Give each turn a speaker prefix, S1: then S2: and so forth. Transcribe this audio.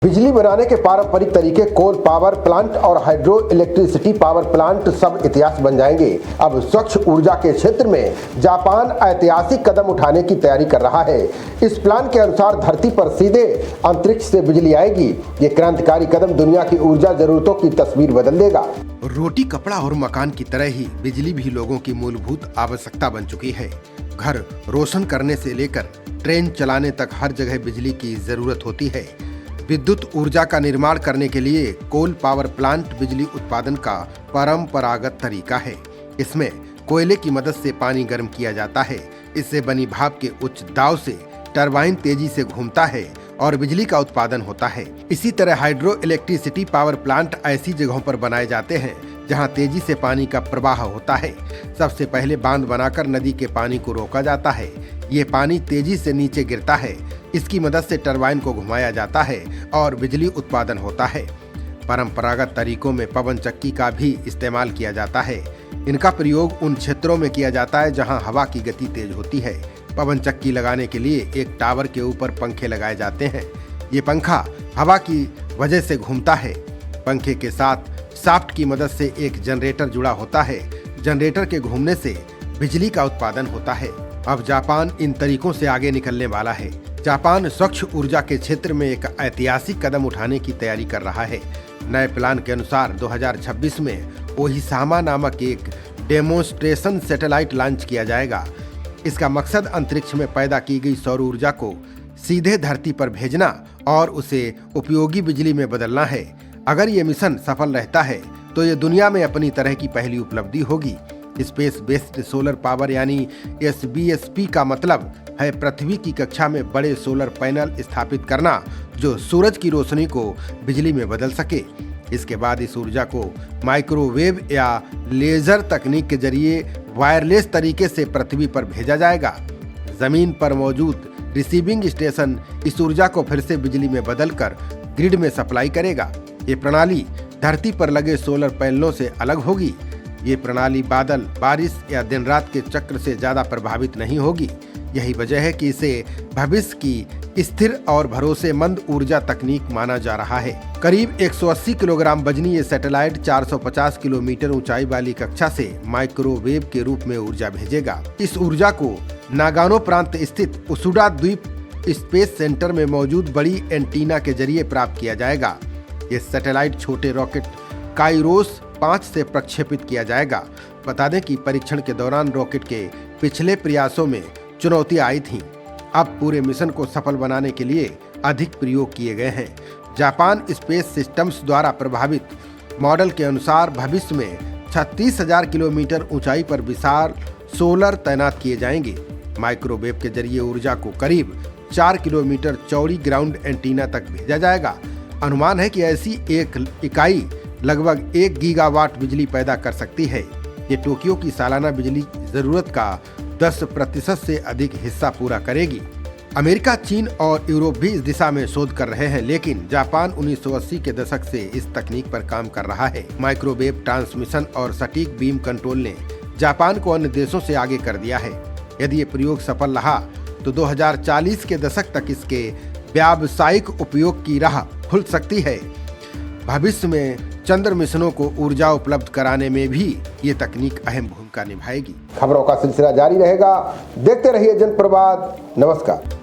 S1: बिजली बनाने के पारंपरिक तरीके कोल पावर प्लांट और हाइड्रो इलेक्ट्रिसिटी पावर प्लांट सब इतिहास बन जाएंगे। अब स्वच्छ ऊर्जा के क्षेत्र में जापान ऐतिहासिक कदम उठाने की तैयारी कर रहा है। इस प्लान के अनुसार धरती पर सीधे अंतरिक्ष से बिजली आएगी। ये क्रांतिकारी कदम दुनिया की ऊर्जा जरूरतों की तस्वीर बदल देगा।
S2: रोटी, कपड़ा और मकान की तरह ही बिजली भी लोगों की मूलभूत आवश्यकता बन चुकी है। घर रोशन करने से लेकर ट्रेन चलाने तक हर जगह बिजली की जरूरत होती है। विद्युत ऊर्जा का निर्माण करने के लिए कोल पावर प्लांट बिजली उत्पादन का परंपरागत तरीका है। इसमें कोयले की मदद से पानी गर्म किया जाता है। इससे बनी भाप के उच्च दाब से टरबाइन तेजी से घूमता है और बिजली का उत्पादन होता है। इसी तरह हाइड्रो इलेक्ट्रिसिटी पावर प्लांट ऐसी जगहों पर बनाए जाते हैं जहां तेजी से पानी का प्रवाह होता है। सबसे पहले बांध बनाकर नदी के पानी को रोका जाता है। ये पानी तेजी से नीचे गिरता है। इसकी मदद से टरबाइन को घुमाया जाता है और बिजली उत्पादन होता है। परंपरागत तरीकों में पवन चक्की का भी इस्तेमाल किया जाता है। इनका प्रयोग उन क्षेत्रों में किया जाता है जहां हवा की गति तेज होती है। पवन चक्की लगाने के लिए एक टावर के ऊपर पंखे लगाए जाते हैं। ये पंखा हवा की वजह से घूमता है। पंखे के साथ शाफ्ट की मदद से एक जनरेटर जुड़ा होता है। जनरेटर के घूमने से बिजली का उत्पादन होता है। अब जापान इन तरीकों से आगे निकलने वाला है। जापान स्वच्छ ऊर्जा के क्षेत्र में एक ऐतिहासिक कदम उठाने की तैयारी कर रहा है। नए प्लान के अनुसार 2026 में ओहिसामा नामक एक डेमोन्स्ट्रेशन सैटेलाइट लॉन्च किया जाएगा। इसका मकसद अंतरिक्ष में पैदा की गई सौर ऊर्जा को सीधे धरती पर भेजना और उसे उपयोगी बिजली में बदलना है। अगर ये मिशन सफल रहता है तो ये दुनिया में अपनी तरह की पहली उपलब्धि होगी। स्पेस बेस्ड सोलर पावर यानी SBSP का मतलब है पृथ्वी की कक्षा में बड़े सोलर पैनल स्थापित करना जो सूरज की रोशनी को बिजली में बदल सके। इसके बाद इस ऊर्जा को माइक्रोवेव या लेजर तकनीक के जरिए वायरलेस तरीके से पृथ्वी पर भेजा जाएगा। जमीन पर मौजूद रिसीविंग स्टेशन इस ऊर्जा को फिर से बिजली में बदलकर ग्रिड में सप्लाई करेगा। ये प्रणाली धरती पर लगे सोलर पैनलों से अलग होगी। ये प्रणाली बादल, बारिश या दिन रात के चक्र से ज्यादा प्रभावित नहीं होगी। यही वजह है कि इसे भविष्य की स्थिर और भरोसेमंद ऊर्जा तकनीक माना जा रहा है। करीब 180 किलोग्राम वजनी ये सैटेलाइट 450 किलोमीटर ऊंचाई वाली कक्षा से माइक्रोवेव के रूप में ऊर्जा भेजेगा। इस ऊर्जा को नागानो प्रांत स्थित उसुडा द्वीप स्पेस सेंटर में मौजूद बड़ी एंटीना के जरिए प्राप्त किया जाएगा। ये सैटेलाइट छोटे रॉकेट काइरोस 5 से प्रक्षेपित किया जाएगा। बता दें कि परीक्षण के दौरान रॉकेट के पिछले प्रयासों में चुनौतियां आई थीं। अब पूरे मिशन को सफल बनाने के लिए अधिक प्रयोग किए गए हैं। जापान स्पेस सिस्टम्स द्वारा प्रभावित मॉडल के अनुसार भविष्य में 36,000 किलोमीटर ऊंचाई पर विशाल सोलर तैनात किए जाएंगे। माइक्रोवेव के जरिए ऊर्जा को करीब 4 किलोमीटर चौड़ी ग्राउंड एंटीना तक भेजा जाएगा। अनुमान है कि ऐसी एक इकाई लगभग 1 गीगावाट बिजली पैदा कर सकती है। ये टोक्यो की सालाना बिजली जरूरत का 10% से अधिक हिस्सा पूरा करेगी। अमेरिका, चीन और यूरोप भी इस दिशा में शोध कर रहे हैं, लेकिन जापान 1980 के दशक से इस तकनीक पर काम कर रहा है। माइक्रोवेव ट्रांसमिशन और सटीक बीम कंट्रोल ने जापान को अन्य देशों से आगे कर दिया है। यदि ये प्रयोग सफल रहा तो 2040 के दशक तक इसके व्यावसायिक उपयोग की राह खुल सकती है। भविष्य में चंद्र मिशनों को ऊर्जा उपलब्ध कराने में भी ये तकनीक अहम भूमिका निभाएगी।
S1: खबरों का सिलसिला जारी रहेगा। देखते रहिए जनप्रवाद। नमस्कार।